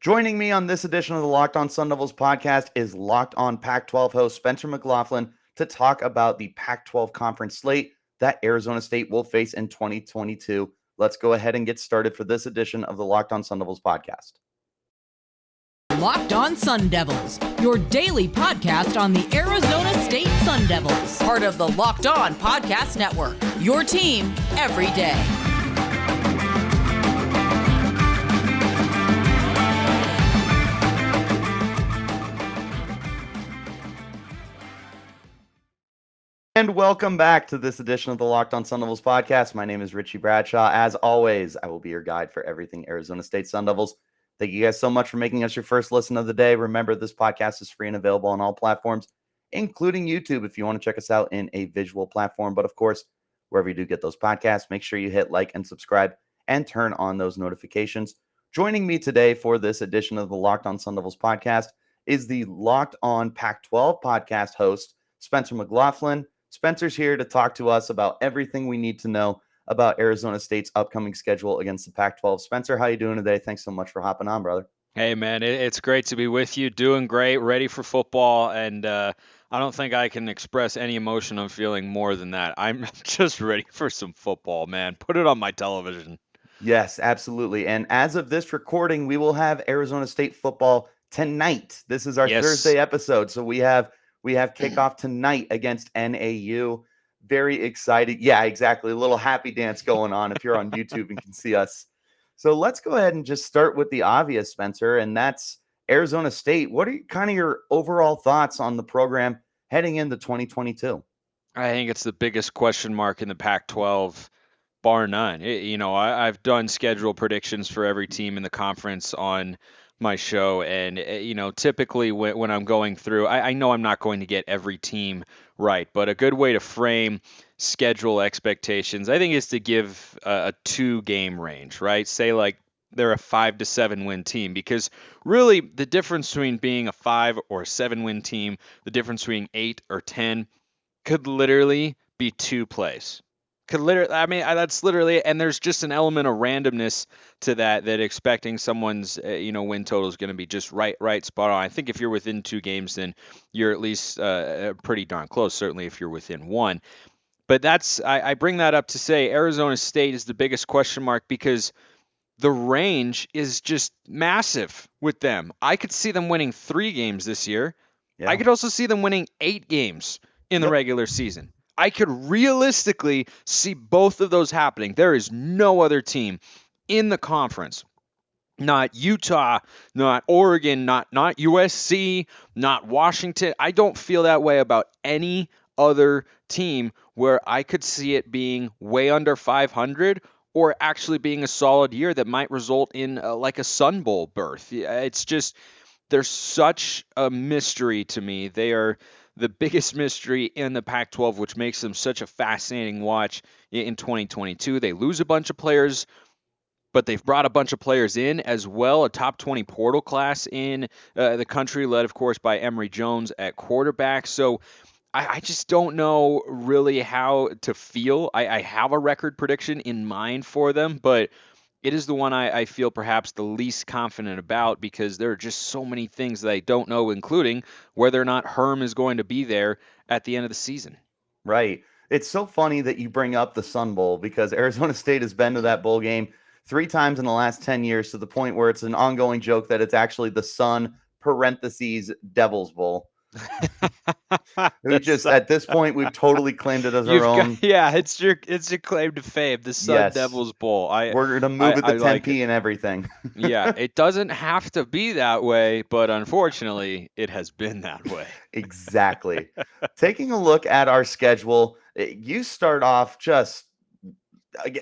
Joining me on this edition of the Locked On Sun Devils podcast is Locked On Pac-12 host Spencer McLaughlin to talk about the Pac-12 conference slate that Arizona State will face in 2022. Let's go ahead and get started for this edition of the Locked On Sun Devils podcast. Locked On Sun Devils, your daily podcast on the Arizona State Sun Devils. Part of the Locked On Podcast Network, your team every day. And welcome back to this edition of the Locked On Sun Devils podcast. My name is Richie Bradshaw. As always, I will be your guide for everything Arizona State Sun Devils. Thank you guys so much for making us your first listen of the day. Remember, this podcast is free and available on all platforms, including YouTube, if you want to check us out in a visual platform. But of course, wherever you do get those podcasts, make sure you hit like and subscribe and turn on those notifications. Joining me today for this edition of the Locked On Sun Devils podcast is the Locked On Pac-12 podcast host, Spencer McLaughlin. Spencer's here to talk to us about everything we need to know about Arizona State's upcoming schedule against the Pac-12. Spencer, how you doing today? Thanks so much for hopping on, brother. Hey, man, it's great to be with you. Doing great, ready for football, and I don't think I can express any emotion I'm feeling more than that. I'm just ready for some football, man. Put it on my television. Yes, absolutely. And as of this recording, we will have Arizona State football tonight. This is our Thursday episode, so we have kickoff tonight against NAU. Very excited. Yeah, exactly. A little happy dance going on if you're on YouTube and can see us. So let's go ahead and just start with the obvious, Spencer, and that's Arizona State. What are kind of your overall thoughts on the program heading into 2022? I think it's the biggest question mark in the Pac-12, bar none. I've done schedule predictions for every team in the conference on my show, and typically when I'm going through, I know I'm not going to get every team right, but a good way to frame schedule expectations, I think, is to give a 2-game range, right? Say like they're a 5 to 7 win team, because really the difference between being a 5 or 7 win team, the difference between 8 or 10 could literally be 2 plays. That's literally, and there's just an element of randomness to that expecting someone's win total is going to be just right spot on. I think if you're within 2 games, then you're at least pretty darn close. Certainly if you're within 1. But I bring that up to say Arizona State is the biggest question mark because the range is just massive with them. I could see them winning 3 games this year. Yeah. I could also see them winning 8 games in the regular season. I could realistically see both of those happening. There is no other team in the conference, not Utah, not Oregon, not USC, not Washington. I don't feel that way about any other team where I could see it being way under 500 or actually being a solid year that might result in like a Sun Bowl berth. It's just, they're such a mystery to me. They are the biggest mystery in the Pac-12, which makes them such a fascinating watch in 2022. They lose a bunch of players, but they've brought a bunch of players in as well, a top 20 portal class in the country, led, of course, by Emory Jones at quarterback. So I just don't know really how to feel. I have a record prediction in mind for them, but it is the one I feel perhaps the least confident about because there are just so many things that I don't know, including whether or not Herm is going to be there at the end of the season. Right. It's so funny that you bring up the Sun Bowl because Arizona State has been to that bowl game 3 times in the last 10 years to the point where it's an ongoing joke that it's actually the Sun parentheses Devils Bowl. We just at this point we've totally claimed it as our own. It's your claim to fame, the Sun Devils Bowl. We're gonna move it to Tempe and everything. Yeah, it doesn't have to be that way, but unfortunately, it has been that way. Exactly. Taking a look at our schedule, you start off just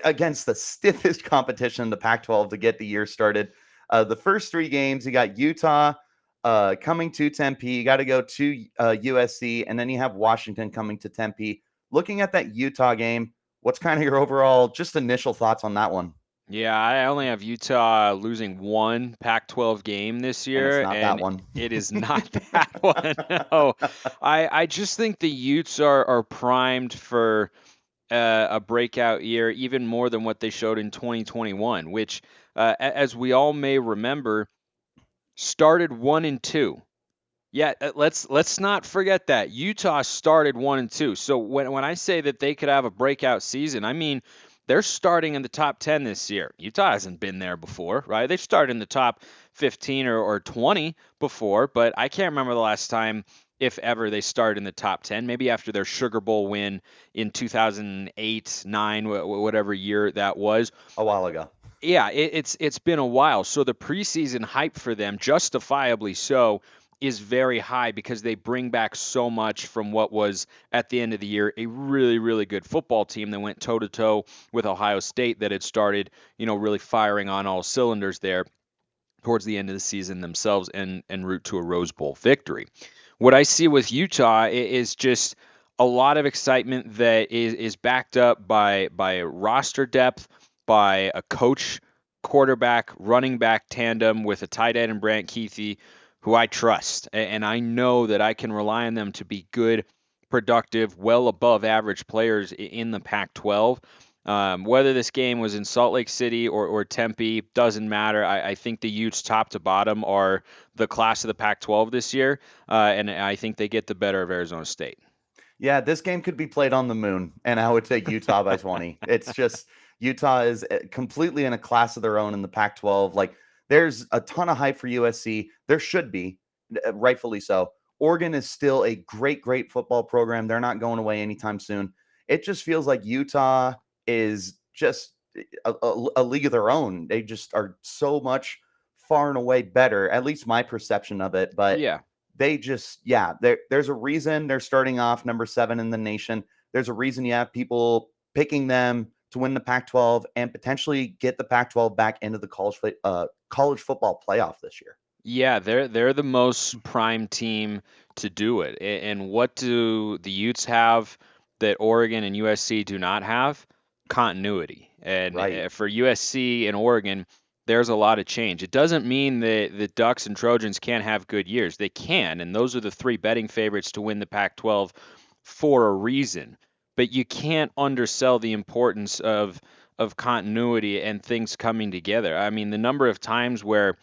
against the stiffest competition in the Pac-12 to get the year started. The first 3 games, you got Utah coming to Tempe. You got to go to USC, and then you have Washington coming to Tempe. Looking at that Utah game, what's kind of your overall just initial thoughts on that one? Yeah, I only have Utah losing 1 Pac-12 game this year, and it's not that one. It is not that one. No, I just think the Utes are primed for a breakout year, even more than what they showed in 2021, which, as we all may remember, started 1-2. Yeah, let's not forget that Utah started 1-2. So when I say that they could have a breakout season, I mean they're starting in the top 10 this year. Utah hasn't been there before, right? They've started in the top 15 or 20 before, but I can't remember the last time, if ever, they started in the top 10. Maybe after their Sugar Bowl win in 2008, 9, whatever year that was. A while ago. Yeah, it's been a while. So the preseason hype for them, justifiably so, is very high because they bring back so much from what was at the end of the year a really, really good football team that went toe to toe with Ohio State that had started, really firing on all cylinders there towards the end of the season themselves and route to a Rose Bowl victory. What I see with Utah is just a lot of excitement that is backed up by roster depth, by a coach, quarterback, running back tandem with a tight end in Brant Keithy, who I trust. And I know that I can rely on them to be good, productive, well above average players in the Pac 12. Whether this game was in Salt Lake City or Tempe doesn't matter. I think the Utes, top to bottom, are the class of the Pac-12 this year, and I think they get the better of Arizona State. Yeah, this game could be played on the moon, and I would take Utah by 20. It's just Utah is completely in a class of their own in the Pac-12. Like, there's a ton of hype for USC. There should be, rightfully so. Oregon is still a great, great football program. They're not going away anytime soon. It just feels like Utah is just a league of their own. They just are so much far and away better, at least my perception of it. But Yeah. they just, there's a reason they're starting off number 7 in the nation. There's a reason you have people picking them to win the Pac-12 and potentially get the Pac-12 back into the college football playoff this year. Yeah, they're the most prime team to do it. And what do the Utes have that Oregon and USC do not have? Continuity. And Right. for USC and Oregon, there's a lot of change. It doesn't mean that the Ducks and Trojans can't have good years. They can, and those are the 3 betting favorites to win the Pac-12 for a reason. But you can't undersell the importance of continuity and things coming together. I mean, the number of times where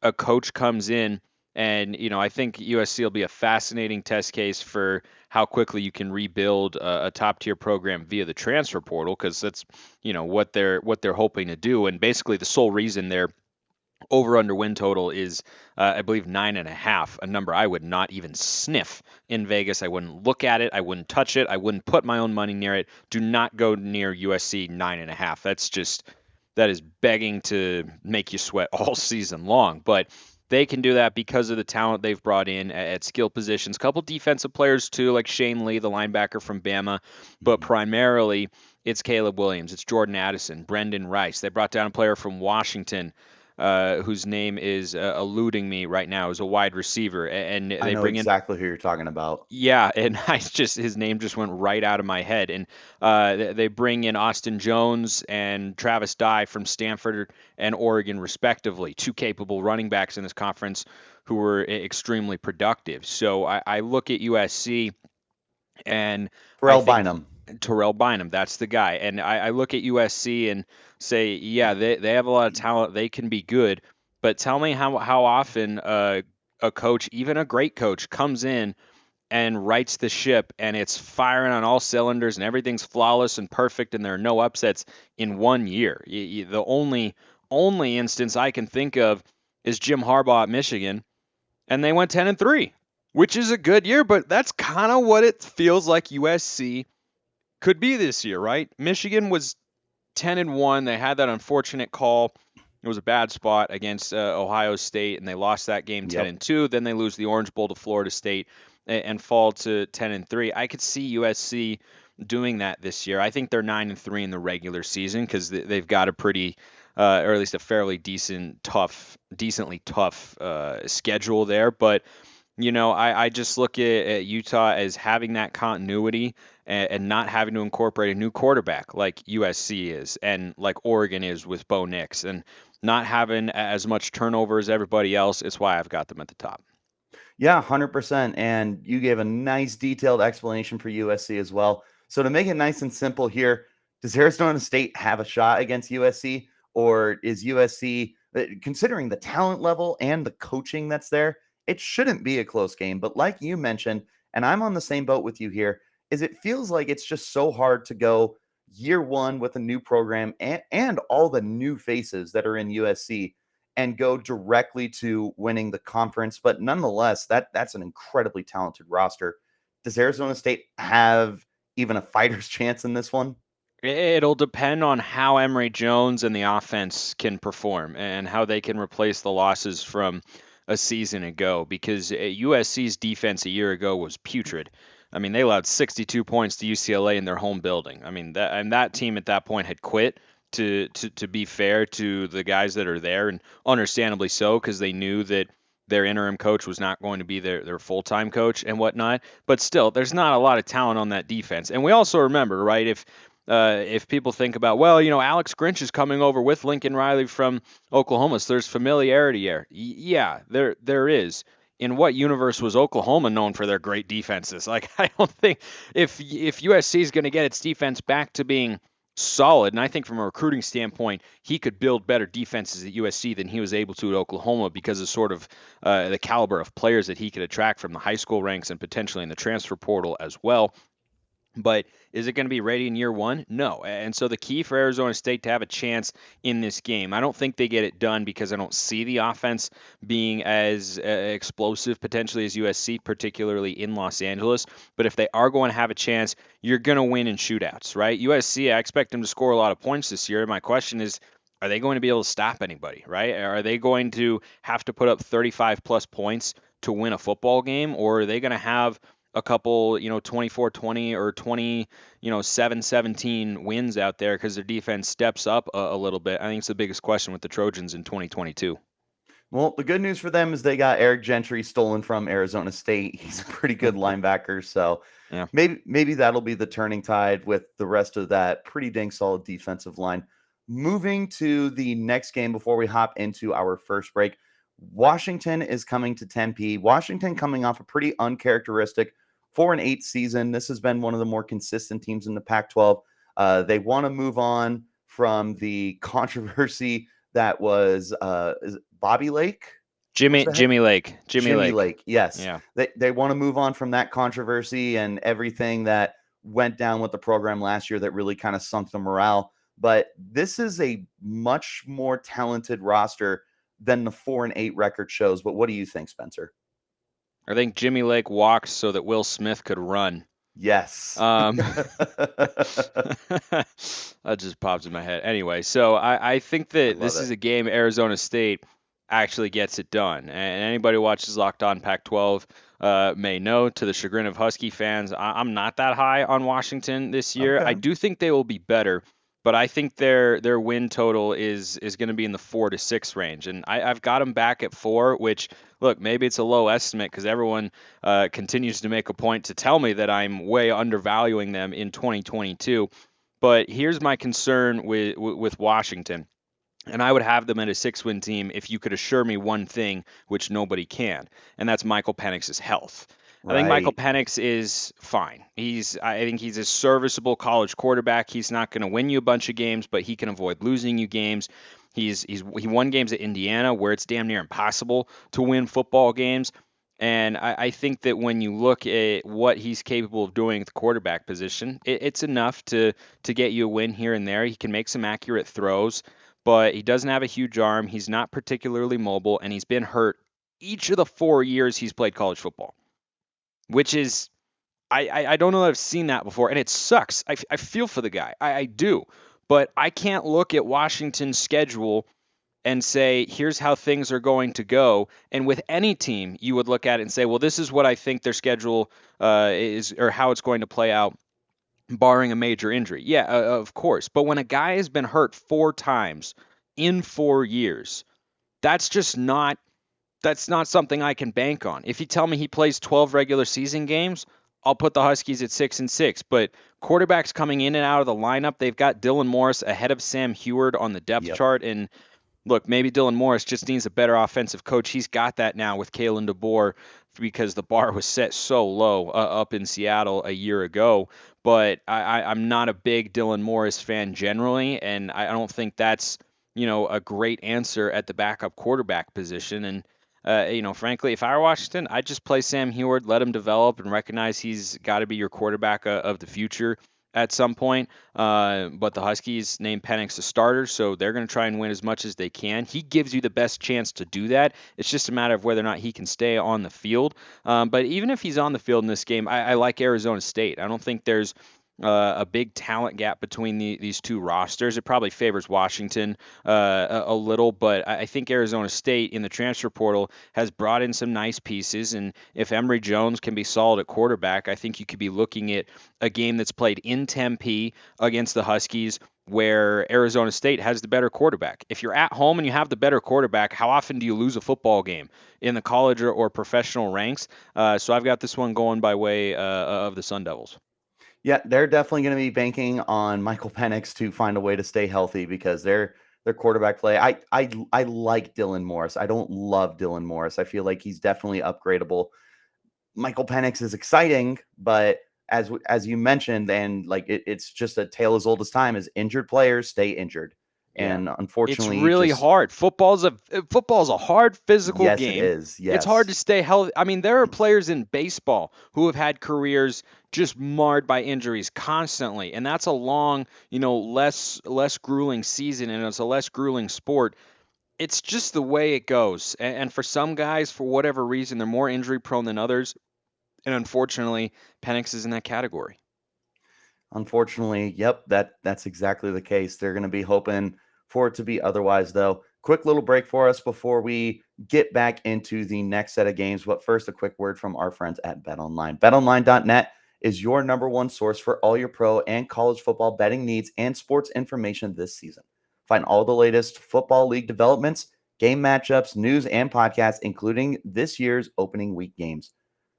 a coach comes in and I think USC will be a fascinating test case for how quickly you can rebuild a top tier program via the transfer portal, because that's what they're hoping to do. And basically the sole reason their over under win total is I believe 9.5, a number I would not even sniff in Vegas. I wouldn't look at it, I wouldn't touch it, I wouldn't put my own money near it. Do not go near USC 9.5. That is begging to make you sweat all season long. But they can do that because of the talent they've brought in at skill positions. A couple defensive players too, like Shane Lee, the linebacker from Bama. But primarily, it's Caleb Williams, it's Jordan Addison, Brendan Rice. They brought down a player from Washington, whose name is eluding me right now, is a wide receiver. And I they know bring in, exactly who you're talking about. yeah, and his name just went right out of my head. And they bring in Austin Jones and Travis Dye from Stanford and Oregon, respectively, 2 capable running backs in this conference who were extremely productive. So I look at USC and I Terrell think Bynum. Terrell Bynum, that's the guy. And I look at USC and say, yeah, they have a lot of talent. They can be good. But tell me how often a coach, even a great coach, comes in and rights the ship and it's firing on all cylinders and everything's flawless and perfect and there are no upsets in 1 year. The only instance I can think of is Jim Harbaugh at Michigan, and they went 10-3, which is a good year, but that's kind of what it feels like USC could be this year, right? Michigan was 10-1. They had that unfortunate call. It was a bad spot against Ohio State, and they lost that game Yep. 10-2. Then they lose the Orange Bowl to Florida State and fall to 10-3. I could see USC doing that this year. I think they're 9-3 in the regular season because they've got a pretty, or at least a fairly decently tough schedule there. But I just look at Utah as having that continuity and not having to incorporate a new quarterback like USC is and like Oregon is with Bo Nix, and not having as much turnover as everybody else. It's why I've got them at the top. Yeah, 100%. And you gave a nice detailed explanation for USC as well. So to make it nice and simple here, does Arizona State have a shot against USC, or is USC Considering the talent level and the coaching that's there, it shouldn't be a close game. But like you mentioned, and I'm on the same boat with you here, is it feels like it's just so hard to go year one with a new program and all the new faces that are in USC and go directly to winning the conference. But nonetheless, that's an incredibly talented roster. Does Arizona State have even a fighter's chance in this one? It'll depend on how Emory Jones and the offense can perform and how they can replace the losses from a season ago, because USC's defense a year ago was putrid. I mean, they allowed 62 points to UCLA in their home building. I mean, that team at that point had quit, to be fair to the guys that are there, and understandably so, because they knew that their interim coach was not going to be their full-time coach and whatnot. But still, there's not a lot of talent on that defense. And we also remember, right, if people think about, well, Alex Grinch is coming over with Lincoln Riley from Oklahoma, so there's familiarity there. Yeah, there is. In what universe was Oklahoma known for their great defenses? Like, I don't think if USC is going to get its defense back to being solid, and I think from a recruiting standpoint, he could build better defenses at USC than he was able to at Oklahoma because of sort of the caliber of players that he could attract from the high school ranks and potentially in the transfer portal as well. But is it going to be ready in year one? No. And so the key for Arizona State to have a chance in this game, I don't think they get it done because I don't see the offense being as explosive potentially as USC, particularly in Los Angeles. But if they are going to have a chance, you're going to win in shootouts, right? USC, I expect them to score a lot of points this year. My question is, are they going to be able to stop anybody, right? Are they going to have to put up 35 plus points to win a football game, or are they going to have a couple, 24-20 or 7-17 wins out there because their defense steps up a little bit? I think it's the biggest question with the Trojans in 2022. Well, the good news for them is they got Eric Gentry stolen from Arizona State. He's a pretty good linebacker, so Yeah. maybe that'll be the turning tide with the rest of that pretty dang solid defensive line. Moving to the next game before we hop into our first break, Washington is coming to Tempe. Washington coming off a pretty uncharacteristic 4-8 season. This has been one of the more consistent teams in the Pac-12. They want to move on from the controversy that was Bobby Lake. Jimmy Lake. Jimmy Lake. Yes. Yeah. They want to move on from that controversy and everything that went down with the program last year that really kind of sunk the morale. But this is a much more talented roster than the 4-8 record shows. But what do you think, Spencer? I think Jimmy Lake walked so that Will Smith could run. Yes. That just pops in my head. Anyway, so I think that this is a game Arizona State actually gets it done. And anybody who watches Locked On Pac-12 may know, to the chagrin of Husky fans, I'm not that high on Washington this year. Okay. I do think they will be better, but I think their win total is going to be in the 4 to 6 range. And I've got them back at 4, which, look, maybe it's a low estimate because everyone continues to make a point to tell me that I'm way undervaluing them in 2022. But here's my concern with Washington. And I would have them at a 6-win team if you could assure me one thing, which nobody can, and that's Michael Penix's health. I think Michael Penix is fine. I think he's a serviceable college quarterback. He's not going to win you a bunch of games, but he can avoid losing you games. He won games at Indiana where it's damn near impossible to win football games. And I think that when you look at what he's capable of doing at the quarterback position, it's enough to get you a win here and there. He can make some accurate throws, but he doesn't have a huge arm. He's not particularly mobile, and he's been hurt each of the 4 years he's played college football, which is, I don't know that I've seen that before, and it sucks. I feel for the guy. I do. But I can't look at Washington's schedule and say, here's how things are going to go. And with any team, you would look at it and say, well, this is what I think their schedule is, or how it's going to play out, barring a major injury. Yeah, of course. But when a guy has been hurt 4 times in 4 years, that's not something I can bank on. If you tell me he plays 12 regular season games, I'll put the Huskies at 6-6. But quarterbacks coming in and out of the lineup, they've got Dylan Morris ahead of Sam Heward on the depth chart. And look, maybe Dylan Morris just needs a better offensive coach. He's got that now with Kalen DeBoer because the bar was set so low up in Seattle a year ago. But I'm not a big Dylan Morris fan generally, and I don't think that's a great answer at the backup quarterback position. And frankly, if I were Washington, I'd just play Sam Heward, let him develop, and recognize he's got to be your quarterback of the future at some point. But the Huskies named Penix a starter, so they're going to try and win as much as they can. He gives you the best chance to do that. It's just a matter of whether or not he can stay on the field. But even if he's on the field in this game, I like Arizona State. I don't think there's a big talent gap between these two rosters. It probably favors Washington a little, but I think Arizona State in the transfer portal has brought in some nice pieces. And if Emory Jones can be solid at quarterback, I think you could be looking at a game that's played in Tempe against the Huskies, where Arizona State has the better quarterback. If you're at home and you have the better quarterback, how often do you lose a football game in the college or professional ranks? So I've got this one going by way of the Sun Devils. Yeah, they're definitely going to be banking on Michael Penix to find a way to stay healthy because their quarterback play. I like Dylan Morris. I don't love Dylan Morris. I feel like he's definitely upgradable. Michael Penix is exciting, but as you mentioned, and like it's just a tale as old as time, is injured players stay injured. Yeah. And It's unfortunately, really just hard. Football's a hard physical yes, it game. is. It's hard Yes. to stay healthy. I mean, there are players in baseball who have had careers just marred by injuries constantly, and that's a long, less grueling season, and it's a less grueling sport. It's just the way it goes. And for some guys, for whatever reason, they're more injury prone than others, and unfortunately, Penix is in that category. Unfortunately, yep, that's exactly the case. They're going to be hoping for it to be otherwise, though. Quick little break for us before we get back into the next set of games. But first, a quick word from our friends at BetOnline. BetOnline.net is your number one source for all your pro and college football betting needs and sports information this season. Find all the latest football league developments, game matchups, news, and podcasts, including this year's opening week games.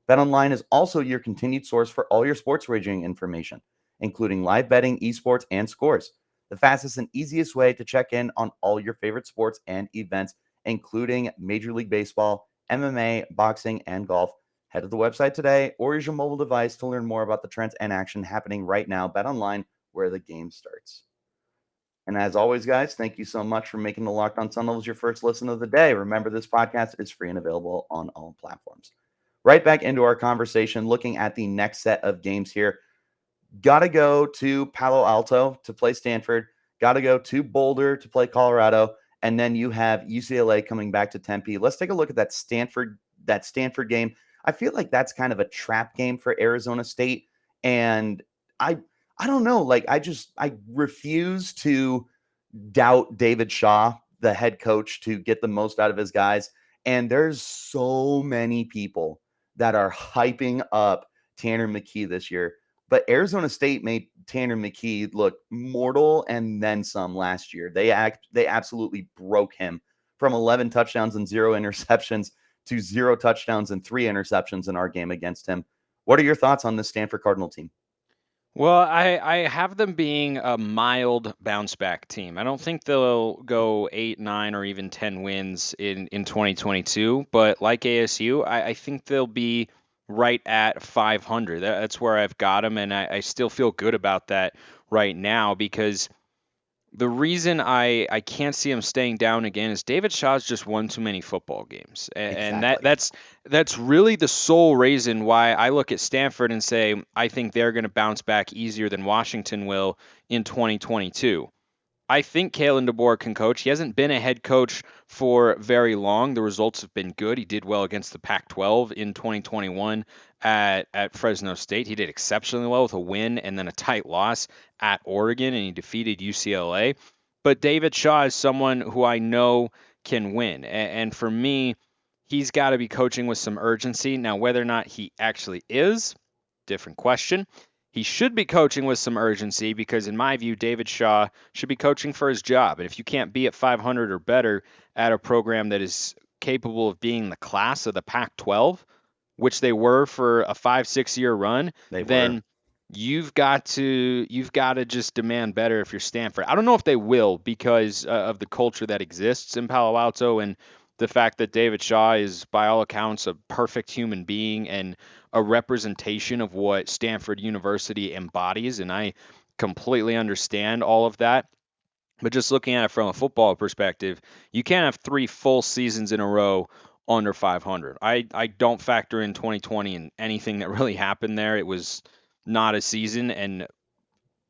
BetOnline is also your continued source for all your sports wagering information, including live betting, esports, and scores. The fastest and easiest way to check in on all your favorite sports and events, including Major League Baseball, MMA, boxing, and golf. Head to the website today or use your mobile device to learn more about the trends and action happening right now. Bet online where the game starts. And as always, guys, thank you so much for making the Locked On Sun Devils your first listen of the day. Remember, this podcast is free and available on all platforms. Right back into our conversation, looking at the next set of games here. Got to go to Palo Alto to play Stanford. Got to go to Boulder to play Colorado, and then you have UCLA coming back to Tempe. Let's take a look at that Stanford game. I feel like that's kind of a trap game for Arizona State, and I I don't know. Like I refuse to doubt David Shaw, the head coach, to get the most out of his guys. And there's so many people that are hyping up Tanner McKee this year. But Arizona State made Tanner McKee look mortal and then some last year. They absolutely broke him from 11 touchdowns and 0 interceptions to 0 touchdowns and 3 interceptions in our game against him. What are your thoughts on this Stanford Cardinal team? Well, I have them being a mild bounce back team. I don't think they'll go 8, 9, or even 10 wins in 2022. But like ASU, I think they'll be right at 500. That's where I've got them, and I still feel good about that right now because the reason I can't see him staying down again is David Shaw's just won too many football games, and Exactly. that's really the sole reason why I look at Stanford and say I think they're going to bounce back easier than Washington will in 2022. I think Kalen DeBoer can coach. He hasn't been a head coach for very long. The results have been good. He did well against the Pac-12 in 2021 at Fresno State. He did exceptionally well with a win and then a tight loss at Oregon, and he defeated UCLA. But David Shaw is someone who I know can win. And for me, he's got to be coaching with some urgency. Now, whether or not he actually is, different question. He should be coaching with some urgency because, in my view, David Shaw should be coaching for his job. And if you can't be at 500 or better at a program that is capable of being the class of the Pac 12, which they were for a 5, 6 year run, They were. then you've got to just demand better if you're Stanford. I don't know if they will because of the culture that exists in Palo Alto and the fact that David Shaw is, by all accounts, a perfect human being and a representation of what Stanford University embodies. And I completely understand all of that. But just looking at it from a football perspective, you can't have 3 full seasons in a row under 500. I don't factor in 2020 and anything that really happened there. It was not a season, and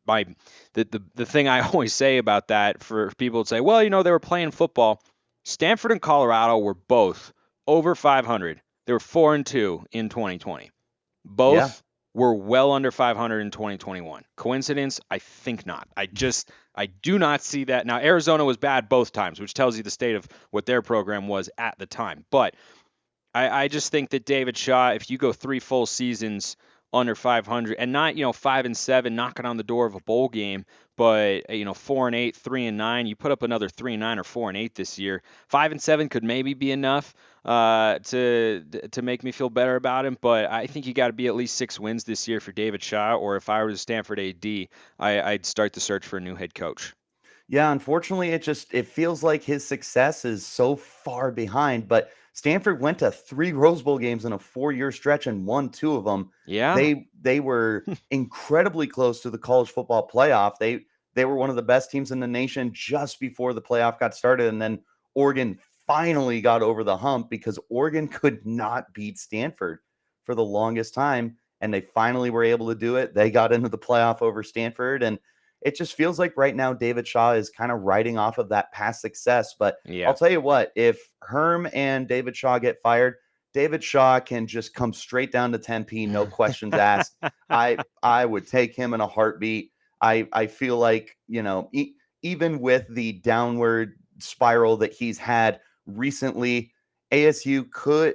my the thing I always say about that for people to say, well, they were playing football. Stanford and Colorado were both over 500. They were 4-2 in 2020. Yeah. Both were well under 500 in 2021. Coincidence? I think not. I do not see that. Now Arizona was bad both times, which tells you the state of what their program was at the time. But I just think that David Shaw, if you go 3 full seasons under 500 and not, 5-7 knocking on the door of a bowl game, but 4-8, 3-9, you put up another 3-9 or 4-8 this year. 5-7 could maybe be enough to make me feel better about him, but I think you got to be at least 6 wins this year for David Shaw. Or if I was a Stanford AD, I'd start the search for a new head coach. Yeah, unfortunately, it feels like his success is so far behind. But Stanford went to 3 Rose Bowl games in a 4-year stretch and won 2 of them. Yeah. They were incredibly close to the college football playoff. They were one of the best teams in the nation just before the playoff got started, and then Oregon finally got over the hump because Oregon could not beat Stanford for the longest time, and they finally were able to do it. They got into the playoff over Stanford, and it just feels like right now David Shaw is kind of riding off of that past success. But I'll Yeah. tell you what, if Herm and David Shaw get fired, David Shaw can just come straight down to Tempe, no questions asked. I would take him in a heartbeat. I feel like, even with the downward spiral that he's had recently, ASU could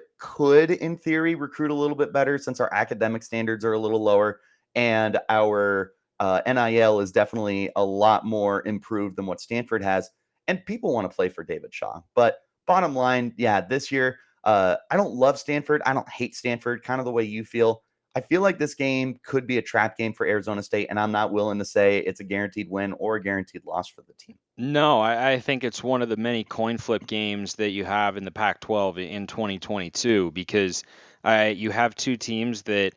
in theory recruit a little bit better since our academic standards are a little lower and our NIL is definitely a lot more improved than what Stanford has, and people want to play for David Shaw. But bottom line, yeah, this year, I don't love Stanford. I don't hate Stanford, kind of the way you feel. I feel like this game could be a trap game for Arizona State, and I'm not willing to say it's a guaranteed win or a guaranteed loss for the team. No, I think it's one of the many coin flip games that you have in the Pac-12 in 2022 because you have two teams that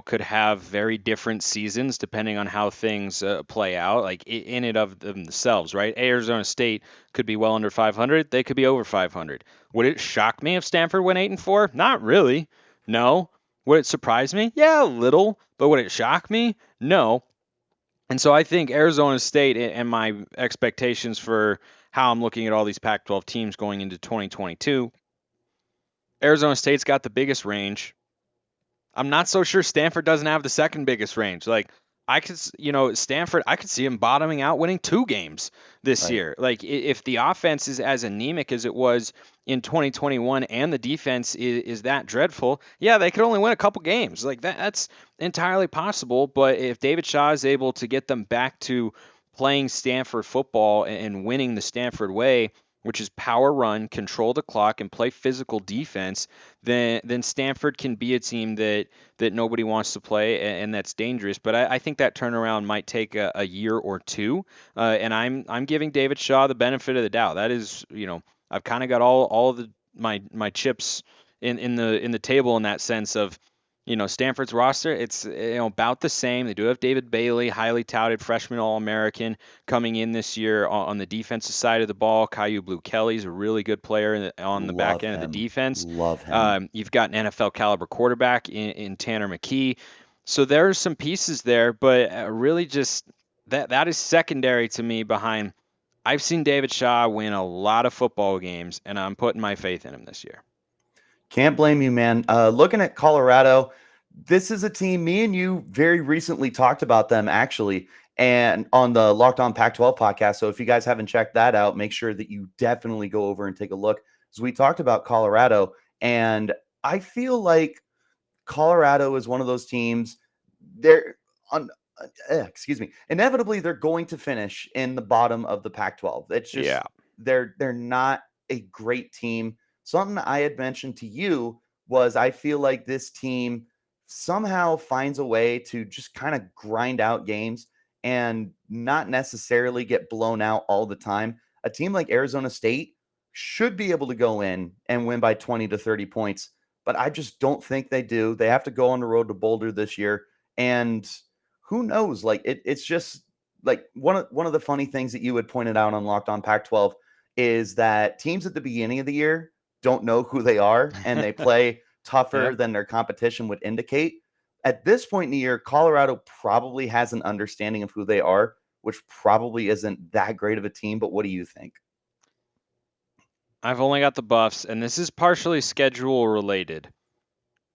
could have very different seasons depending on how things play out, like in and of themselves, right? Arizona State could be well under 500, they could be over 500. Would it shock me if Stanford went 8-4? Not really. No. Would it surprise me? Yeah, a little. But would it shock me? No. And so I think Arizona State and my expectations for how I'm looking at all these Pac-12 teams going into 2022, Arizona State's got the biggest range. I'm not so sure Stanford doesn't have the second biggest range. Like I could, Stanford, I could see him bottoming out winning 2 games this Right. year. Like if the offense is as anemic as it was in 2021 and the defense is that dreadful, yeah, they could only win a couple games. Like that's entirely possible. But if David Shaw is able to get them back to playing Stanford football and winning the Stanford way, which is power run, control the clock, and play physical defense, then Stanford can be a team that nobody wants to play and that's dangerous. But I think that turnaround might take a year or two, and I'm giving David Shaw the benefit of the doubt. That is, I've kind of got all of my chips in the table in that sense of. Stanford's roster, it's about the same. They do have David Bailey, highly touted freshman All-American, coming in this year on the defensive side of the ball. Caillou Blue Kelly's a really good player on the back Love end of the him. defense. Love him. You've got an NFL caliber quarterback in Tanner McKee. So there are some pieces there, but really just that is secondary to me behind. I've seen David Shaw win a lot of football games, and I'm putting my faith in him this year. Can't blame you, man. Looking at Colorado, this is a team, me and you very recently talked about them actually, and on the Locked On Pac-12 podcast. So if you guys haven't checked that out, make sure that you definitely go over and take a look. So we talked about Colorado, and I feel like Colorado is one of those teams. They're on, excuse me. Inevitably, they're going to finish in the bottom of the Pac-12. It's just Yeah. they're not a great team. Something I had mentioned to you was I feel like this team somehow finds a way to just kind of grind out games and not necessarily get blown out all the time. A team like Arizona State should be able to go in and win by 20 to 30 points, but I just don't think they do. They have to go on the road to Boulder this year. And who knows? Like it's just like one of the funny things that you had pointed out on Locked On Pac-12 is that teams at the beginning of the year don't know who they are and they play tougher Yep. than their competition would indicate. At this point in the year, Colorado probably has an understanding of who they are, which probably isn't that great of a team. But what do you think? I've only got the Buffs, and this is partially schedule related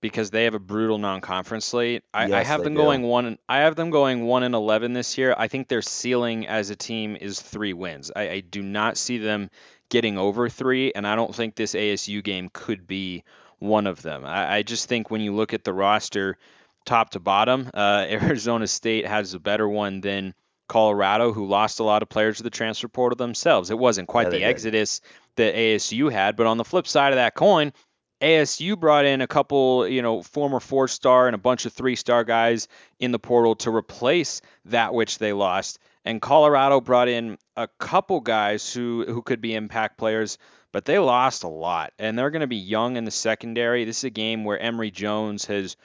because they have a brutal non-conference slate. I Yes, have they them do. going one. I have them going 1-11 this year. I think their ceiling as a team is 3 wins. I do not see them getting over 3, and I don't think this ASU game could be one of them. I just think when you look at the roster, top to bottom, Arizona State has a better one than Colorado, who lost a lot of players to the transfer portal themselves. It wasn't Yeah, quite they the did. exodus that ASU had, but on the flip side of that coin, ASU brought in a couple, former 4-star and a bunch of 3-star guys in the portal to replace that which they lost. And Colorado brought in a couple guys who could be impact players, but they lost a lot. And they're going to be young in the secondary. This is a game where Emory Jones has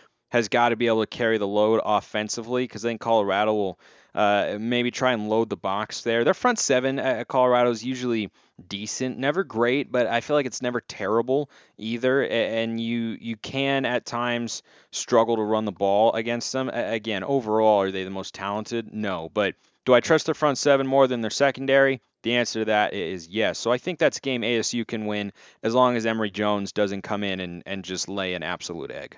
got to be able to carry the load offensively, because I think Colorado will maybe try and load the box there. Their front seven at Colorado is usually decent, never great, but I feel like it's never terrible either. And you can at times struggle to run the ball against them. Again, overall, are they the most talented? No, but do I trust their front seven more than their secondary? The answer to that is yes. So I think that's a game ASU can win as long as Emory Jones doesn't come in and just lay an absolute egg.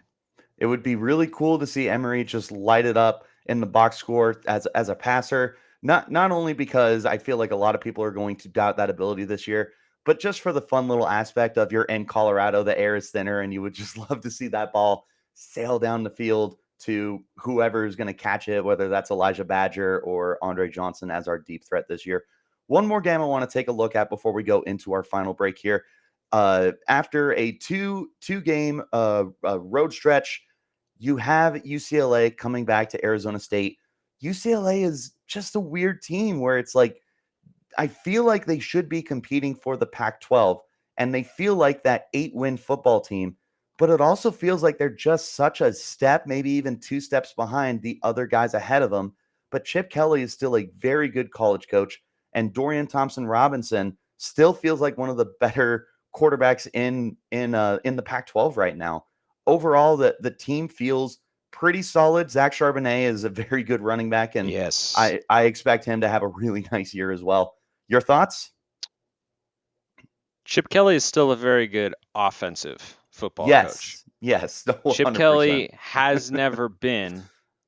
It would be really cool to see Emery just light it up in the box score as a passer. Not only because I feel like a lot of people are going to doubt that ability this year, but just for the fun little aspect of you're in Colorado, the air is thinner, and you would just love to see that ball sail down the field to whoever is going to catch it, whether that's Elijah Badger or Andre Johnson as our deep threat this year. One more game I want to take a look at before we go into our final break here. After a two game road stretch, you have UCLA coming back to Arizona State. UCLA is just a weird team where it's like, I feel like they should be competing for the Pac-12 and they feel like that 8-win football team, but it also feels like they're just such a step, maybe even 2 steps behind the other guys ahead of them. But Chip Kelly is still a very good college coach, and Dorian Thompson-Robinson still feels like one of the better quarterbacks in the Pac-12 right now. Overall, the team feels pretty solid. Zach Charbonnet is a very good running back, and Yes. I expect him to have a really nice year as well. Your thoughts? Chip Kelly is still a very good offensive football coach. Yes. Yes. Chip 100%. Kelly has never been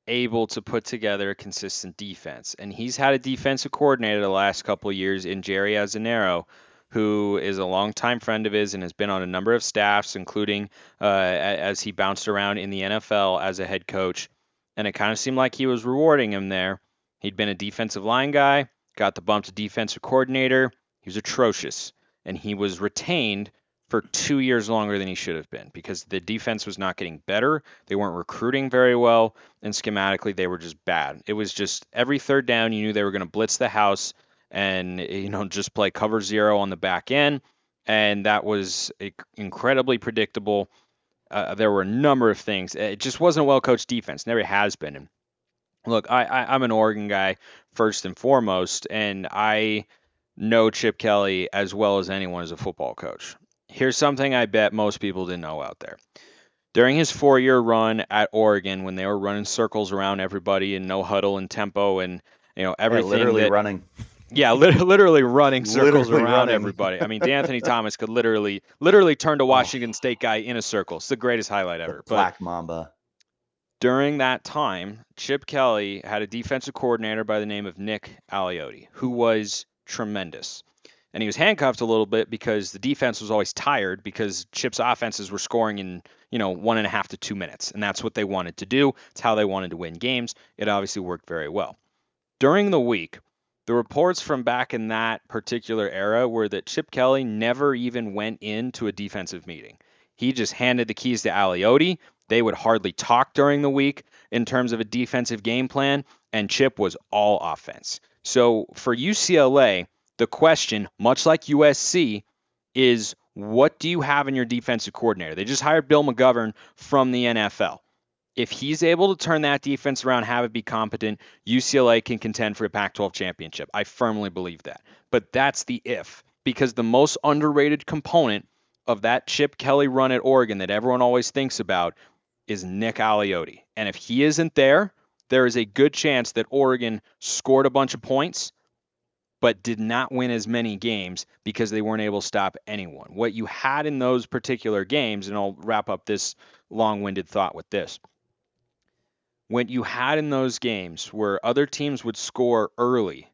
able to put together a consistent defense, and he's had a defensive coordinator the last couple of years in Jerry Azzinaro, who is a longtime friend of his and has been on a number of staffs, including as he bounced around in the NFL as a head coach. And it kind of seemed like he was rewarding him there. He'd been a defensive line guy, got the bump to defensive coordinator. He was atrocious, and he was retained for 2 years longer than he should have been because the defense was not getting better. They weren't recruiting very well, and schematically they were just bad. It was just every third down you knew they were going to blitz the house and just play cover zero on the back end, and that was incredibly predictable. There were a number of things. It just wasn't a well coached defense. Never has been. And look, I'm an Oregon guy first and foremost, and I know Chip Kelly as well as anyone as a football coach. Here's something I bet most people didn't know out there. During his 4-year run at Oregon, when they were running circles around everybody and no huddle and tempo and Yeah, everything literally that, running. yeah, literally running circles Literally around running. everybody. I mean, D'Anthony Thomas could literally turn to Oh, Washington State guy in a circle. It's the greatest highlight the ever. But Black Mamba. during that time, Chip Kelly had a defensive coordinator by the name of Nick Aliotti, who was tremendous. And he was handcuffed a little bit because the defense was always tired because Chip's offenses were scoring in, 1.5 to 2 minutes. And that's what they wanted to do. It's how they wanted to win games. It obviously worked very well. During the week, the reports from back in that particular era were that Chip Kelly never even went into a defensive meeting. He just handed the keys to Aliotti. They would hardly talk during the week in terms of a defensive game plan, and Chip was all offense. So for UCLA, the question, much like USC, is what do you have in your defensive coordinator? They just hired Bill McGovern from the NFL. If he's able to turn that defense around, have it be competent, UCLA can contend for a Pac-12 championship. I firmly believe that. But that's the if, because the most underrated component of that Chip Kelly run at Oregon that everyone always thinks about is Nick Aliotti. And if he isn't there, there is a good chance that Oregon scored a bunch of points but did not win as many games because they weren't able to stop anyone. What you had in those particular games, and I'll wrap up this long-winded thought with this. What you had in those games where other teams would score early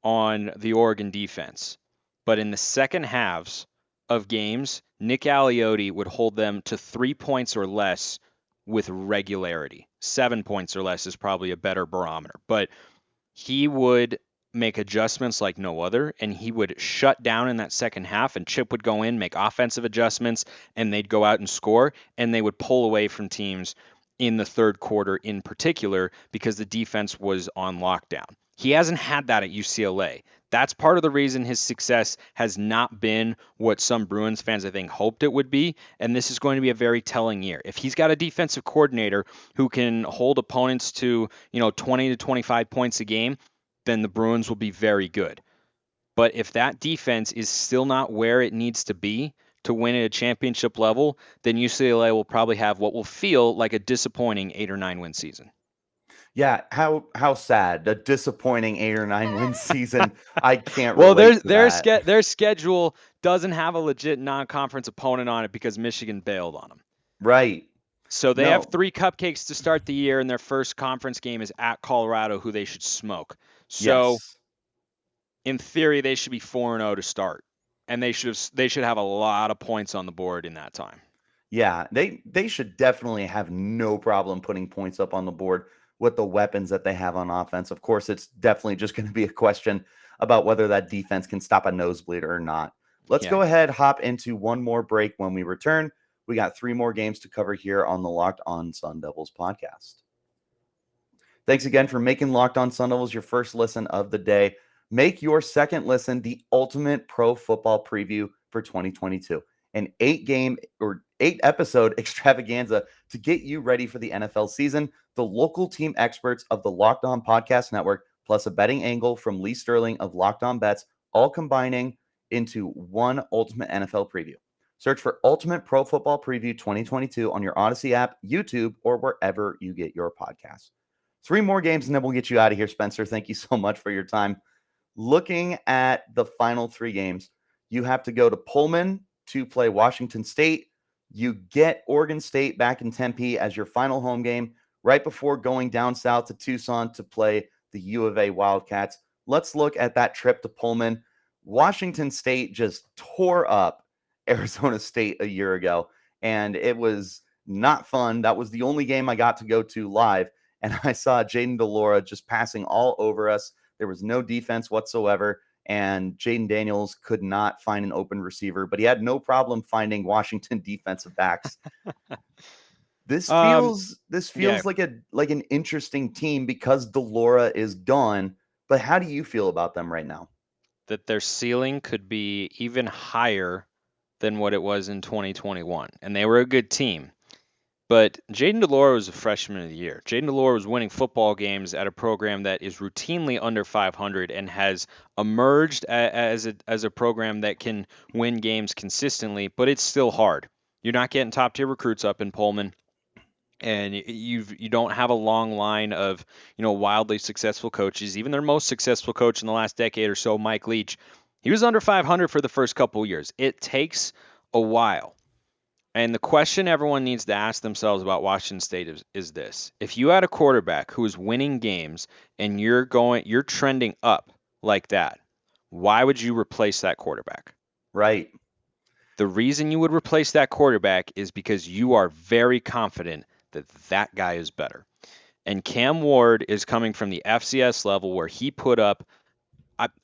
on the Oregon defense, but in the second halves of games, Nick Aliotti would hold them to 3 points or less with regularity. 7 points or less is probably a better barometer, but he would make adjustments like no other, and he would shut down in that second half, and Chip would go in, make offensive adjustments, and they'd go out and score, and they would pull away from teams in the third quarter in particular because the defense was on lockdown. He hasn't had that at UCLA. That's part of the reason his success has not been what some Bruins fans, I think, hoped it would be. And this is going to be a very telling year. If he's got a defensive coordinator who can hold opponents to, 20 to 25 points a game, then the Bruins will be very good. But if that defense is still not where it needs to be to win at a championship level, then UCLA will probably have what will feel like a disappointing 8 or 9 win season. Yeah, how sad. A disappointing 8 or 9 win season. I can't Well, relate to that. their schedule doesn't have a legit non-conference opponent on it because Michigan bailed on them. Right. So they have No. 3 cupcakes to start the year, and their first conference game is at Colorado, who they should smoke. So Yes. in theory, they should be 4-0 to start, and they should have a lot of points on the board in that time. Yeah, they should definitely have no problem putting points up on the board with the weapons that they have on offense. Of course, it's definitely just going to be a question about whether that defense can stop a nosebleed or not. Let's Yeah. go ahead, hop into one more break. When we return, we got 3 more games to cover here on the Locked On Sun Devils podcast. Thanks again for making Locked On Sun Devils your first listen of the day. Make your second listen the ultimate pro football preview for 2022. An 8-episode extravaganza to get you ready for the NFL season. The local team experts of the Locked On Podcast Network, plus a betting angle from Lee Sterling of Locked On Bets, all combining into one ultimate NFL preview. Search for Ultimate Pro Football Preview 2022 on your Odyssey app, YouTube, or wherever you get your podcasts. 3 more games, and then we'll get you out of here, Spencer. Thank you so much for your time. Looking at the final 3 games, you have to go to Pullman to play Washington State. You get Oregon State back in Tempe as your final home game right before going down south to Tucson to play the U of A Wildcats. Let's look at that trip to Pullman. Washington State just tore up Arizona State a year ago, and it was not fun. That was the only game I got to go to live, and I saw Jaden DeLora just passing all over us. There was no defense whatsoever, and Jaden Daniels could not find an open receiver, but he had no problem finding Washington defensive backs. This feels Yeah. like an interesting team because DeLora is gone. But how do you feel about them right now? That their ceiling could be even higher than what it was in 2021. And they were a good team. But Jaden DeLora was a freshman of the year. Jaden DeLora was winning football games at a program that is routinely under 500 and has emerged as a program that can win games consistently, but it's still hard. You're not getting top tier recruits up in Pullman, and you don't have a long line of wildly successful coaches. Even their most successful coach in the last decade or so, Mike Leach, he was under 500 for the first couple of years. It takes a while. And the question everyone needs to ask themselves about Washington State is this. If you had a quarterback who is winning games and you're trending up like that, why would you replace that quarterback? Right. The reason you would replace that quarterback is because you are very confident that that guy is better. And Cam Ward is coming from the FCS level where he put up,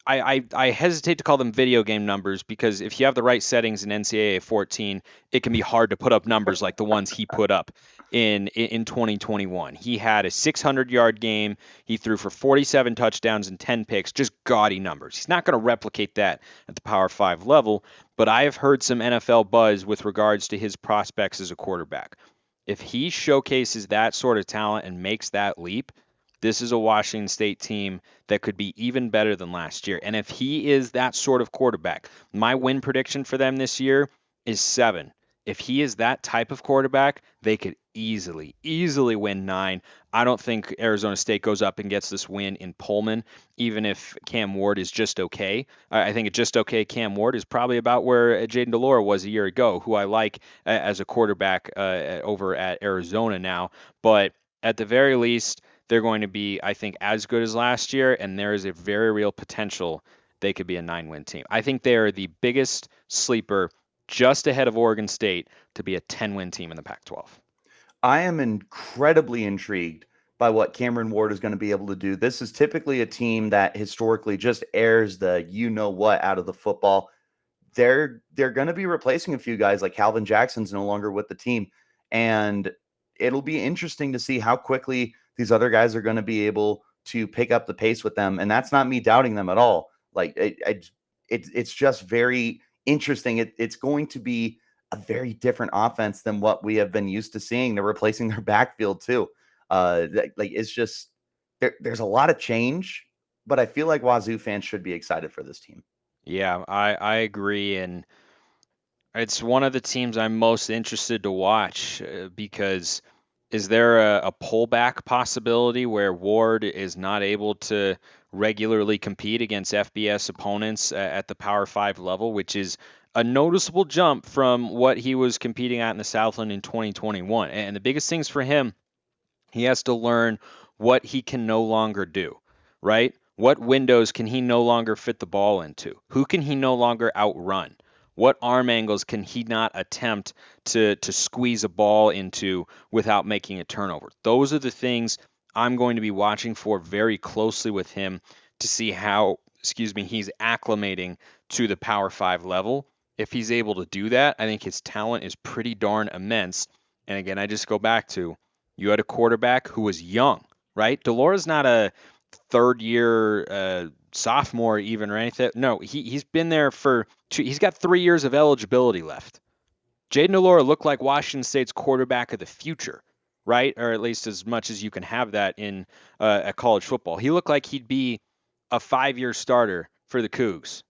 I hesitate to call them video game numbers because if you have the right settings in NCAA 14, it can be hard to put up numbers like the ones he put up in 2021. He had a 600-yard game. He threw for 47 touchdowns and 10 picks, just gaudy numbers. He's not going to replicate that at the Power 5 level, but I have heard some NFL buzz with regards to his prospects as a quarterback. If he showcases that sort of talent and makes that leap, this is a Washington State team that could be even better than last year. And if he is that sort of quarterback, my win prediction for them this year is 7. If he is that type of quarterback, they could easily win 9. I don't think Arizona State goes up and gets this win in Pullman, even if Cam Ward is just okay. I think a just okay Cam Ward is probably about where Jaden Delora was a year ago, who I like as a quarterback over at Arizona now. But at the very least, they're going to be, I think, as good as last year, and there is a very real potential they could be a 9-win team. I think they are the biggest sleeper just ahead of Oregon State to be a 10-win team in the Pac-12. I am incredibly intrigued by what Cameron Ward is going to be able to do. This is typically a team that historically just airs the you know what out of the football. They're going to be replacing a few guys, like Calvin Jackson's no longer with the team, and it'll be interesting to see how quickly these other guys are going to be able to pick up the pace with them. And that's not me doubting them at all. Like it's just very interesting. It's going to be a very different offense than what we have been used to seeing. They're replacing their backfield too. It's just there's a lot of change, but I feel like Wazoo fans should be excited for this team. Yeah, I agree, and it's one of the teams I'm most interested to watch because is there a pullback possibility where Ward is not able to regularly compete against FBS opponents at the Power 5 level, which is a noticeable jump from what he was competing at in the Southland in 2021. And the biggest things for him, he has to learn what he can no longer do, right? What windows can he no longer fit the ball into? Who can he no longer outrun? What arm angles can he not attempt to squeeze a ball into without making a turnover? Those are the things I'm going to be watching for very closely with him to see how, he's acclimating to the Power 5 level. If he's able to do that, I think his talent is pretty darn immense. And again, I just go back to you had a quarterback who was young, right? Delora's not a third year sophomore even or anything. No, he's been there for he's got 3 years of eligibility left. Jaden Delora looked like Washington State's quarterback of the future, right? Or at least as much as you can have that in at college football. He looked like he'd be a 5-year starter for the Cougs,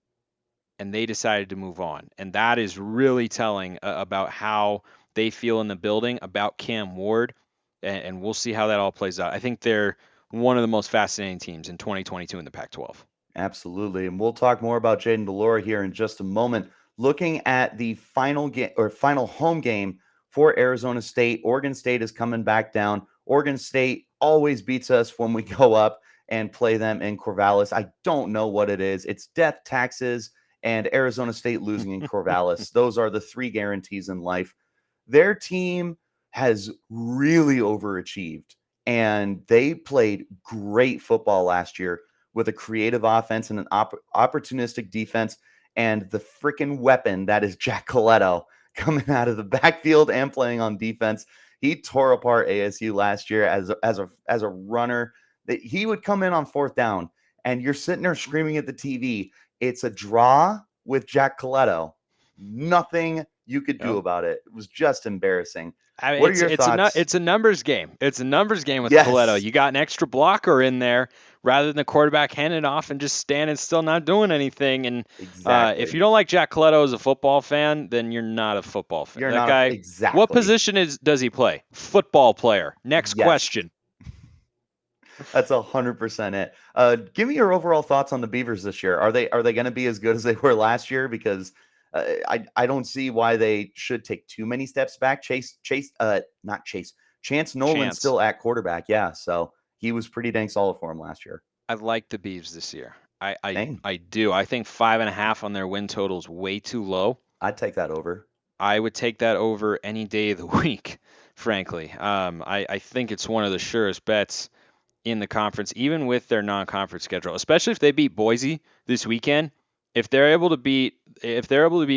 and they decided to move on. And that is really telling about how they feel in the building about Cam Ward, and we'll see how that all plays out. I think they're one of the most fascinating teams in 2022 in the Pac-12. Absolutely. And we'll talk more about Jaden Delora here in just a moment. Looking at the final game or final home game for Arizona State, Oregon State is coming back down. Oregon State always beats us when we go up and play them in Corvallis. I don't know what it is. It's death, taxes, and Arizona State losing in Corvallis. Those are the 3 guarantees in life. Their team has really overachieved, and they played great football last year with a creative offense and an opportunistic defense, and the freaking weapon that is Jack Coletto coming out of the backfield and playing on defense. He tore apart ASU last year as a runner. That he would come in on 4th down, and you're sitting there screaming at the TV. It's a draw with Jack Coletto. Nothing you could do about it. It was just embarrassing. I mean, What are your thoughts? it's a numbers game. It's a numbers game with Yes. Coletto. You got an extra blocker in there rather than the quarterback handing it off and just standing still, not doing anything. And Exactly. if you don't like Jack Coletto as a football fan, then you're not a football fan. You're that not guy. exactly. What position does he play? Football player. Next Yes. question. That's 100% it. Give me your overall thoughts on the Beavers this year. Are they going to be as good as they were last year? Because I don't see why they should take too many steps back. Chance Nolan's still at quarterback. Yeah, so he was pretty dang solid for him last year. I like the Beavs this year. Dang. I do. I think 5.5 on their win total is way too low. I'd take that over. I would take that over any day of the week, frankly. I think it's one of the surest bets in the conference, even with their non-conference schedule, especially if they beat Boise this weekend. If they're able to beat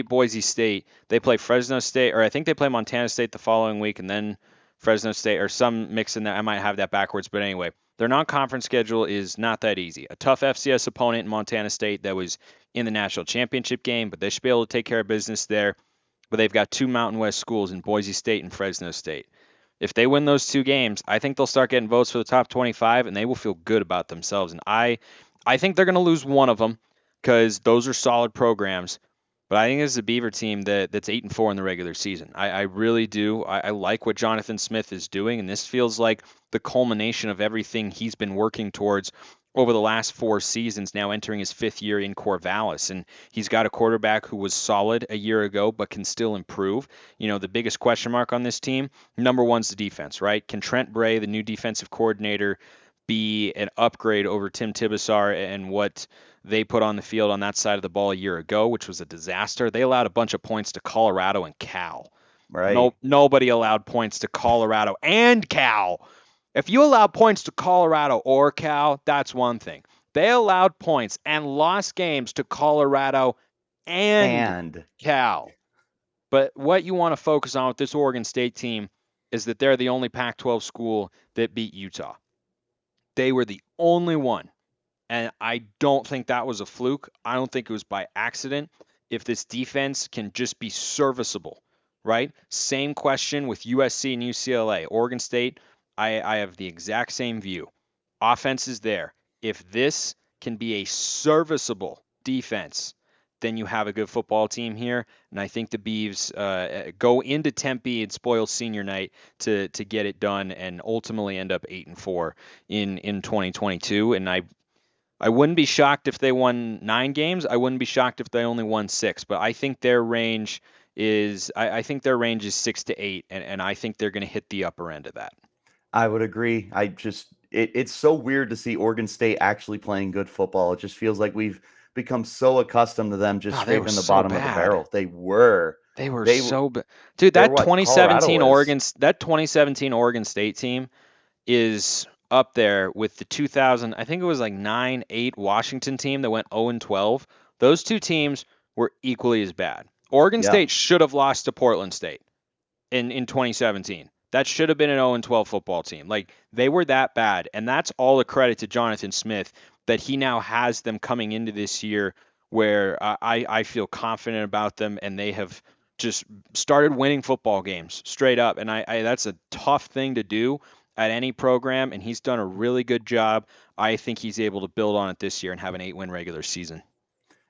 Boise State, they play Fresno State, or I think they play Montana State the following week, and then Fresno State, or some mix in there. I might have that backwards, but anyway, their non-conference schedule is not that easy. A tough FCS opponent in Montana State that was in the national championship game, but they should be able to take care of business there. But they've got 2 Mountain West schools in Boise State and Fresno State. If they win those 2 games, I think they'll start getting votes for the top 25, and they will feel good about themselves. And I think they're going to lose one of them because those are solid programs. But I think this is a Beaver team that's 8-4 in the regular season. I really do. I like what Jonathan Smith is doing, and this feels like the culmination of everything he's been working towards over the last 4 seasons, now entering his 5th year in Corvallis. And he's got a quarterback who was solid a year ago, but can still improve. The biggest question mark on this team, number one's the defense, right? Can Trent Bray, the new defensive coordinator, be an upgrade over Tim Tibesar and what they put on the field on that side of the ball a year ago, which was a disaster? They allowed a bunch of points to Colorado and Cal. Right. Nobody allowed points to Colorado and Cal. If you allow points to Colorado or Cal, that's one thing. They allowed points and lost games to Colorado and And Cal. But what you want to focus on with this Oregon State team is that they're the only Pac-12 school that beat Utah. They were the only one. And I don't think that was a fluke. I don't think it was by accident. If this defense can just be serviceable, right? Same question with USC and UCLA. Oregon State, I have the exact same view. Offense is there. If this can be a serviceable defense, then you have a good football team here. And I think the Beavs go into Tempe and spoil senior night to get it done and ultimately end up 8-4 in 2022. And I wouldn't be shocked if they won 9 games. I wouldn't be shocked if they only won 6. But I think their range is 6 to 8, and I think they're going to hit the upper end of that. I would agree. It's so weird to see Oregon State actually playing good football. It just feels like we've become so accustomed to them just They were scraping the so bottom of the bad. barrel. They were. They were They so bad. Dude, they're what Colorado is. That 2017 Oregon State team is up there with the 2000, I think it was like 9-8 Washington team that went 0-12. Those 2 teams were equally as bad. Oregon Yeah. State should have lost to Portland State in 2017. That should have been an 0-12 football team. Like, they were that bad. And that's all a credit to Jonathan Smith that he now has them coming into this year where I feel confident about them, and they have just started winning football games straight up. And I that's a tough thing to do at any program, and he's done a really good job. I think he's able to build on it this year and have an 8-win regular season.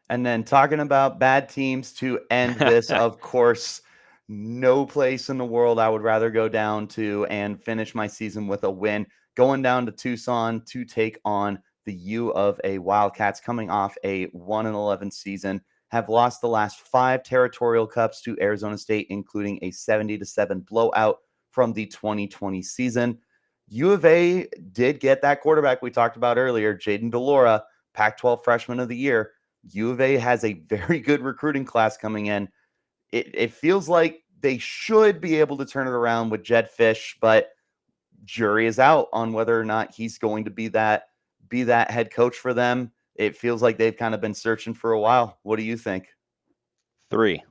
And then talking about bad teams to end this, of course, no place in the world I would rather go down to and finish my season with a win. Going down to Tucson to take on the U of A Wildcats, coming off a 1-11 season, have lost the last 5 territorial cups to Arizona State, including a 70-7 blowout from the 2020 season. U of A did get that quarterback we talked about earlier, Jaden DeLora, Pac-12 Freshman of the Year. U of A has a very good recruiting class coming in. It feels like they should be able to turn it around with Jed Fish, but jury is out on whether or not he's going to be that head coach for them. It feels like they've kind of been searching for a while. What do you think? 3.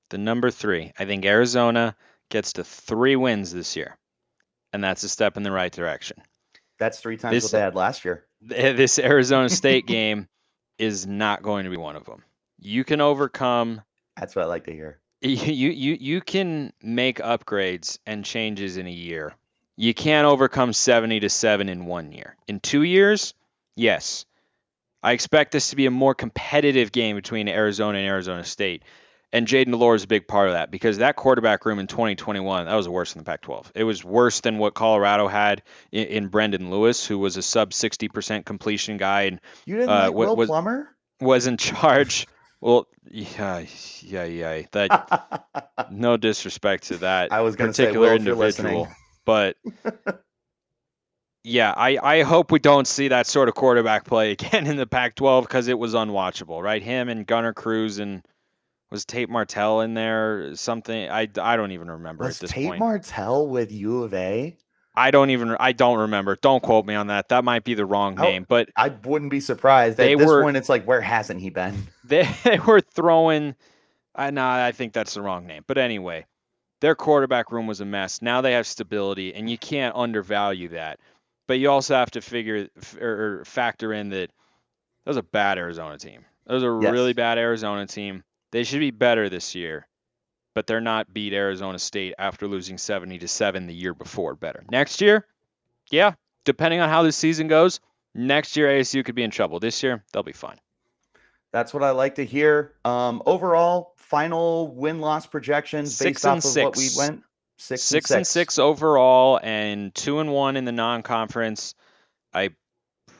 The number 3. I think Arizona gets to 3 wins this year, and that's a step in the right direction. That's 3 times what they had last year. This Arizona State game is not going to be one of them. You can overcome. That's what I like to hear. You can make upgrades and changes in a year. You can't overcome 70-7 in 1 year. In 2 years, yes. I expect this to be a more competitive game between Arizona and Arizona State. And Jaden DeLore is a big part of that because that quarterback room in 2021, that was worse than the Pac-12. It was worse than what Colorado had in Brendan Lewis, who was a sub 60% completion guy and You didn't like Will Plummer? Was in charge. Well, yeah. That no disrespect to that I was going to say, particular Will, if you're listening. individual, but yeah, I hope we don't see that sort of quarterback play again in the Pac-12 because it was unwatchable, right? Him and Gunnar Cruz and was Tate Martell in there? Something I don't even remember Was at this Tate point. Martell with U of A? I don't remember. Don't quote me on that. That might be the wrong name, but I wouldn't be surprised. At this point, it's like, where hasn't he been? They were throwing. I think that's the wrong name. But anyway, their quarterback room was a mess. Now they have stability, and you can't undervalue that. But you also have to factor in that was a bad Arizona team. That was a really bad Arizona team. They should be better this year. but they're not beat Arizona State after losing 70-7 the year before better. Next year, yeah, depending on how this season goes, next year ASU could be in trouble. This year, they'll be fine. That's what I like to hear. Overall, final win-loss projections based off of what we went. 6-6 overall, and 2-1 in the non-conference. I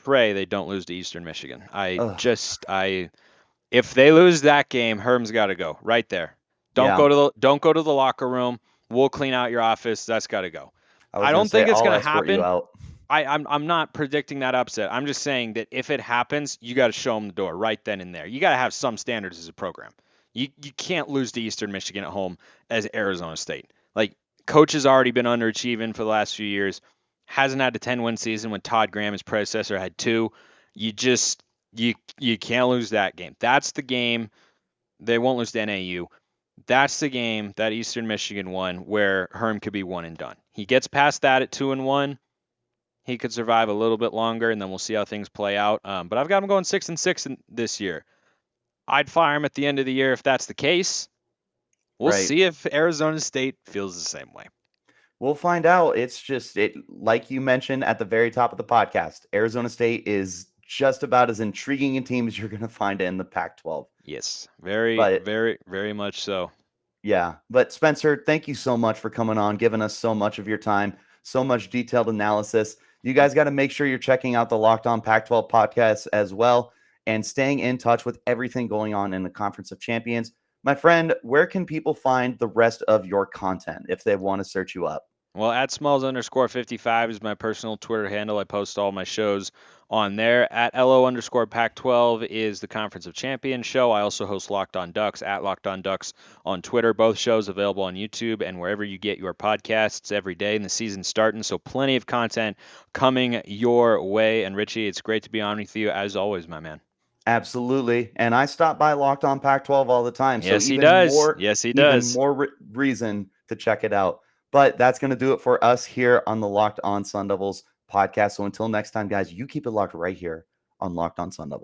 pray they don't lose to Eastern Michigan. If they lose that game, Herm's got to go right there. Don't go to the locker room. We'll clean out your office. That's got to go. I don't think it's going to happen. I'm not predicting that upset. I'm just saying that if it happens, you got to show them the door right then and there. You got to have some standards as a program. You can't lose to Eastern Michigan at home as Arizona State. Like, coach has already been underachieving for the last few years. Hasn't had a 10-win season when Todd Graham, his predecessor, had 2. You can't lose that game. That's the game. They won't lose to NAU. That's the game that Eastern Michigan won where Herm could be one and done. He gets past that at 2-1. He could survive a little bit longer, and then we'll see how things play out. But I've got him going 6-6 this year. I'd fire him at the end of the year if that's the case. We'll see if Arizona State feels the same way. We'll find out. It's just like you mentioned at the very top of the podcast. Arizona State is just about as intriguing a team as you're going to find in the Pac-12. Yes, very much so. Yeah, but Spencer, thank you so much for coming on, giving us so much of your time, so much detailed analysis. You guys got to make sure you're checking out the Locked On Pac-12 podcast as well and staying in touch with everything going on in the Conference of Champions. My friend, where can people find the rest of your content if they want to search you up? Well, at Smalls_55 is my personal Twitter handle. I post all my shows on there. At LO_Pac-12 is the Conference of Champions show. I also host Locked On Ducks at Locked On Ducks on Twitter. Both shows available on YouTube and wherever you get your podcasts every day. And the season's starting, so plenty of content coming your way. And Richie, it's great to be on with you as always, my man. Absolutely. And I stop by Locked On Pac-12 all the time. Yes, so he does. Yes, he does. Even more reason to check it out. But that's going to do it for us here on the Locked On Sun Devils podcast. So until next time, guys, you keep it locked right here on Locked On Sun Devils.